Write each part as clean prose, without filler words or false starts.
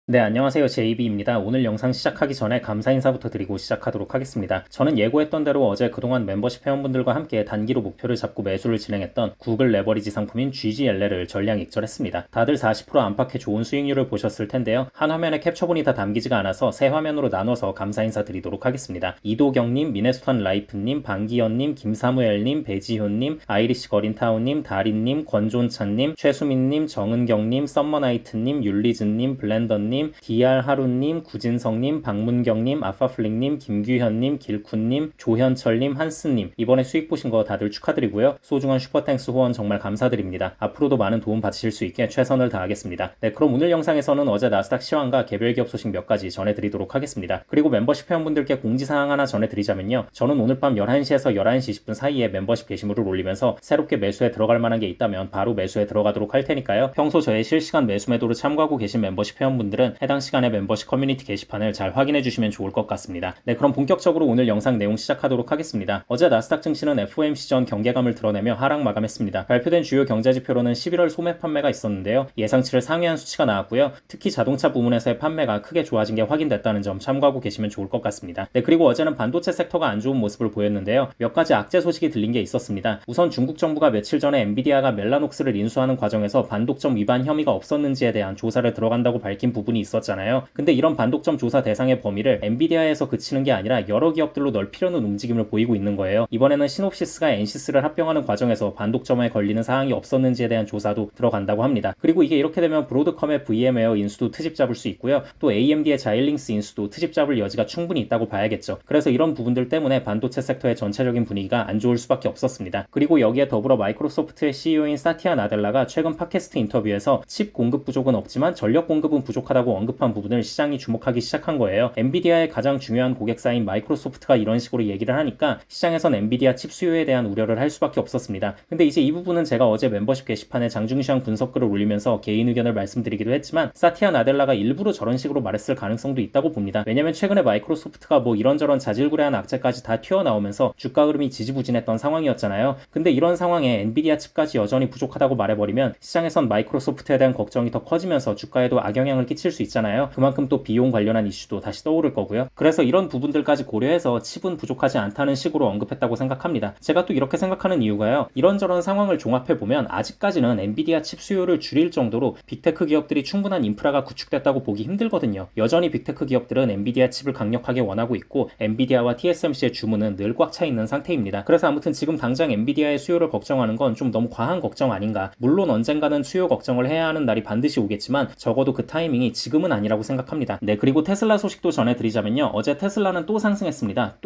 네, 안녕하세요. JB입니다. 오늘 영상 시작하기 전에 감사 인사부터 드리고 시작하도록 하겠습니다. 저는 예고했던 대로 어제 그동안 멤버십 회원분들과 함께 단기로 목표를 잡고 매수를 진행했던 구글 레버리지 상품인 GGLL을 전량 익절했습니다. 다들 40% 안팎의 좋은 수익률을 보셨을 텐데요. 한 화면에 캡처본이 다 담기지가 않아서 세 화면으로 나눠서 감사 인사 드리도록 하겠습니다. 이도경님, 미네소탄 라이프님, 방기현님, 김사무엘님, 배지효님, 아이리시 거린타운님, 다린님, 권존찬님, 최수민님, 정은경님, 썸머나이트님, 율리즈님, 블렌더님, DR 하루님, 구진성님, 박문경님, 아파플링님, 김규현님, 길쿤님, 조현철님, 한스님, 이번에 수익 보신 거 다들 축하드리고요. 소중한 슈퍼땡스 후원 정말 감사드립니다. 앞으로도 많은 도움 받으실 수 있게 최선을 다하겠습니다. 네, 그럼 오늘 영상에서는 어제 나스닥 시황과 개별 기업 소식 몇 가지 전해드리도록 하겠습니다. 그리고 멤버십 회원분들께 공지사항 하나 전해드리자면요. 저는 오늘 밤 11시에서 11시 20분 사이에 멤버십 게시물을 올리면서 새롭게 매수에 들어갈 만한 게 있다면 바로 매수에 들어가도록 할 테니까요. 평소 저의 실시간 매수 매도를 참고하고 계신 멤버십 회원분들은 해당 시간에 멤버십 커뮤니티 게시판을 잘 확인해 주시면 좋을 것 같습니다. 네, 그럼 본격적으로 오늘 영상 내용 시작하도록 하겠습니다. 어제 나스닥 증시는 FOMC 전 경계감을 드러내며 하락 마감했습니다. 발표된 주요 경제지표로는 11월 소매 판매가 있었는데요. 예상치를 상회한 수치가 나왔고요. 특히 자동차 부문에서의 판매가 크게 좋아진 게 확인됐다는 점 참고하고 계시면 좋을 것 같습니다. 네, 그리고 어제는 반도체 섹터가 안 좋은 모습을 보였는데요. 몇 가지 악재 소식이 들린 게 있었습니다. 우선 중국 정부가 며칠 전에 엔비디아가 멜라녹스를 인수하는 과정에서 반독점 위반 혐의가 없었는지에 대한 조사를 들어간다고 밝힌 부분이 있었잖아요. 근데 이런 반독점 조사 대상의 범위를 엔비디아에서 그치는 게 아니라 여러 기업들로 넓히려는 움직임을 보이고 있는 거예요. 이번에는 시놉시스가 엔시스를 합병하는 과정에서 반독점에 걸리는 사항이 없었는지에 대한 조사도 들어간다고 합니다. 그리고 이게 이렇게 되면 브로드컴의 VM웨어 인수도 트집 잡을 수 있고요. 또 AMD의 자일링스 인수도 트집 잡을 여지가 충분히 있다고 봐야겠죠. 그래서 이런 부분들 때문에 반도체 섹터의 전체적인 분위기가 안 좋을 수밖에 없었습니다. 그리고 여기에 더불어 마이크로소프트의 CEO인 사티아 나델라가 최근 팟캐스트 인터뷰에서 칩 공급 부족은 없지만 전력 공급은 부족하다고 언급한 부분을 시장이 주목하기 시작한 거예요. 엔비디아의 가장 중요한 고객사인 마이크로소프트가 이런 식으로 얘기를 하니까 시장에선 엔비디아 칩 수요에 대한 우려를 할 수밖에 없었습니다. 근데 이제 이 부분은 제가 어제 멤버십 게시판에 장중시황 분석글을 올리면서 개인 의견을 말씀드리기도 했지만 사티아 나델라가 일부러 저런 식으로 말했을 가능성도 있다고 봅니다. 왜냐면 최근에 마이크로소프트가 뭐 이런저런 자질구레한 악재까지 다 튀어나오면서 주가 흐름이 지지부진했던 상황이었잖아요. 근데 이런 상황에 엔비디아 칩까지 여전히 부족하다고 말해버리면 시장에선 마이크로소프트에 대한 걱정이 더 커지면서 주가에도 악영향을 끼칠 수 있잖아요. 그만큼 또 비용 관련한 이슈도 다시 떠오를 거고요. 그래서 이런 부분들까지 고려해서 칩은 부족하지 않다는 식으로 언급했다고 생각합니다. 제가 또 이렇게 생각하는 이유가요. 이런저런 상황을 종합해보면 아직까지는 엔비디아 칩 수요를 줄일 정도로 빅테크 기업들이 충분한 인프라가 구축됐다고 보기 힘들거든요. 여전히 빅테크 기업들은 엔비디아 칩을 강력하게 원하고 있고 엔비디아와 TSMC의 주문은 늘 꽉 차 있는 상태입니다. 그래서 아무튼 지금 당장 엔비디아의 수요를 걱정하는 건 좀 너무 과한 걱정 아닌가. 물론 언젠가는 수요 걱정을 해야 하는 날이 반드시 오겠지만 적어도 그 타이밍이 지금은 아니라고 생각합니다. 네, 그리고 테슬라 소식도 전해드리자면요. 어제 테슬라는 또 상승했습니다.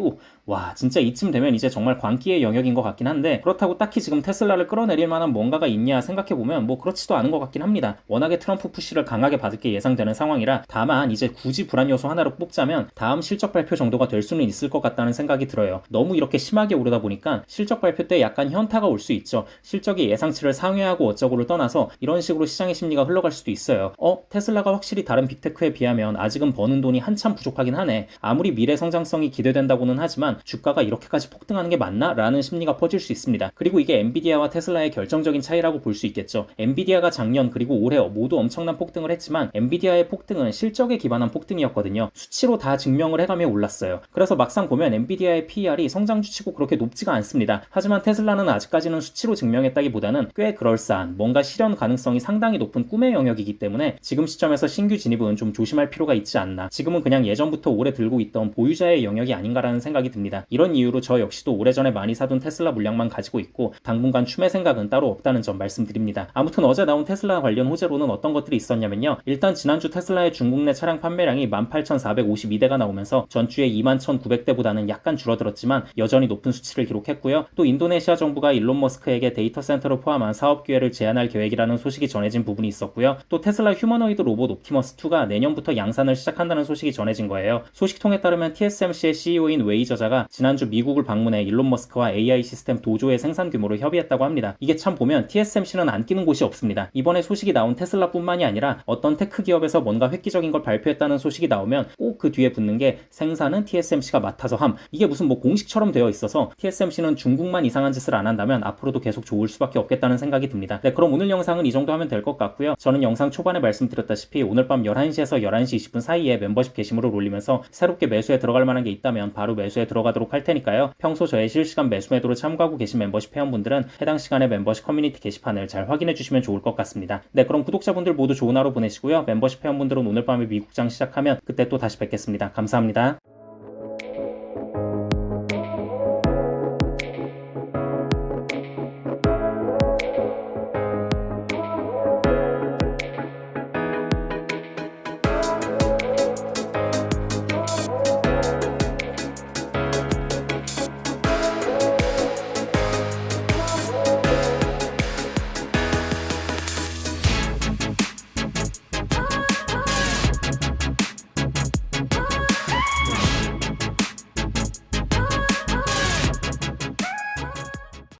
와, 진짜 이쯤 되면 이제 정말 광기의 영역인 것 같긴 한데 그렇다고 딱히 지금 테슬라를 끌어내릴 만한 뭔가가 있냐 생각해보면 뭐 그렇지도 않은 것 같긴 합니다. 워낙에 트럼프 푸시를 강하게 받을 게 예상되는 상황이라 다만 이제 굳이 불안 요소 하나로 뽑자면 다음 실적 발표 정도가 될 수는 있을 것 같다는 생각이 들어요. 너무 이렇게 심하게 오르다 보니까 실적 발표 때 약간 현타가 올 수 있죠. 실적이 예상치를 상회하고 어쩌고를 떠나서 이런 식으로 시장의 심리가 흘러갈 수도 있어요. 테슬라가 확실히 다른 빅테크에 비하면 아직은 버는 돈이 한참 부족하긴 하네. 아무리 미래 성장성이 기대된다고는 하지만 주가가 이렇게까지 폭등하는 게 맞나? 라는 심리가 퍼질 수 있습니다. 그리고 이게 엔비디아와 테슬라의 결정적인 차이라고 볼 수 있겠죠. 엔비디아가 작년 그리고 올해 모두 엄청난 폭등을 했지만 엔비디아의 폭등은 실적에 기반한 폭등이었거든요. 수치로 다 증명을 해가며 올랐어요. 그래서 막상 보면 엔비디아의 PER이 성장주치고 그렇게 높지가 않습니다. 하지만 테슬라는 아직까지는 수치로 증명했다기보다는 꽤 그럴싸한 뭔가 실현 가능성이 상당히 높은 꿈의 영역이기 때문에 지금 시점에서 신규 진입은 좀 조심할 필요가 있지 않나. 지금은 그냥 예전부터 오래 들고 있던 보유자의 영역이 아닌가라는 생각이 듭니다. 이런 이유로 저 역시도 오래전에 많이 사둔 테슬라 물량만 가지고 있고 당분간 추매 생각은 따로 없다는 점 말씀드립니다. 아무튼 어제 나온 테슬라 관련 호재로는 어떤 것들이 있었냐면요. 일단 지난주 테슬라의 중국 내 차량 판매량이 18,452대가 나오면서 전주에 21,900대보다는 약간 줄어들었지만 여전히 높은 수치를 기록했고요. 또 인도네시아 정부가 일론 머스크에게 데이터 센터를 포함한 사업 기회를 제안할 계획이라는 소식이 전해진 부분이 있었고요. 또 테슬라 휴머노이드 로봇 옵티머스2가 내년부터 양산을 시작한다는 소식이 전해진 거예요. 소식통에 따르면 TSMC의 CEO인 웨이 저자가 지난주 미국을 방문해 일론 머스크와 AI 시스템 도조의 생산 규모를 협의했다고 합니다. 이게 참 보면 TSMC는 안 끼는 곳이 없습니다. 이번에 소식이 나온 테슬라뿐만이 아니라 어떤 테크 기업에서 뭔가 획기적인 걸 발표했다는 소식이 나오면 꼭 그 뒤에 붙는 게 생산은 TSMC가 맡아서 함. 이게 무슨 뭐 공식처럼 되어 있어서 TSMC는 중국만 이상한 짓을 안 한다면 앞으로도 계속 좋을 수밖에 없겠다는 생각이 듭니다. 네, 그럼 오늘 영상은 이 정도 하면 될 것 같고요. 저는 영상 초반에 말씀드렸다시피 오늘 밤 11시에서 11시 20분 사이에 멤버십 게시물을 올리면서 새롭게 매수에 들어갈 만한 게 있다면 바로 매수에 들어가도록 할 테니까요. 평소 저의 실시간 매수 매도로 참고하고 계신 멤버십 회원분들은 해당 시간에 멤버십 커뮤니티 게시판을 잘 확인해 주시면 좋을 것 같습니다. 네, 그럼 구독자분들 모두 좋은 하루 보내시고요. 멤버십 회원분들은 오늘 밤에 미국장 시작하면 그때 또 다시 뵙겠습니다. 감사합니다.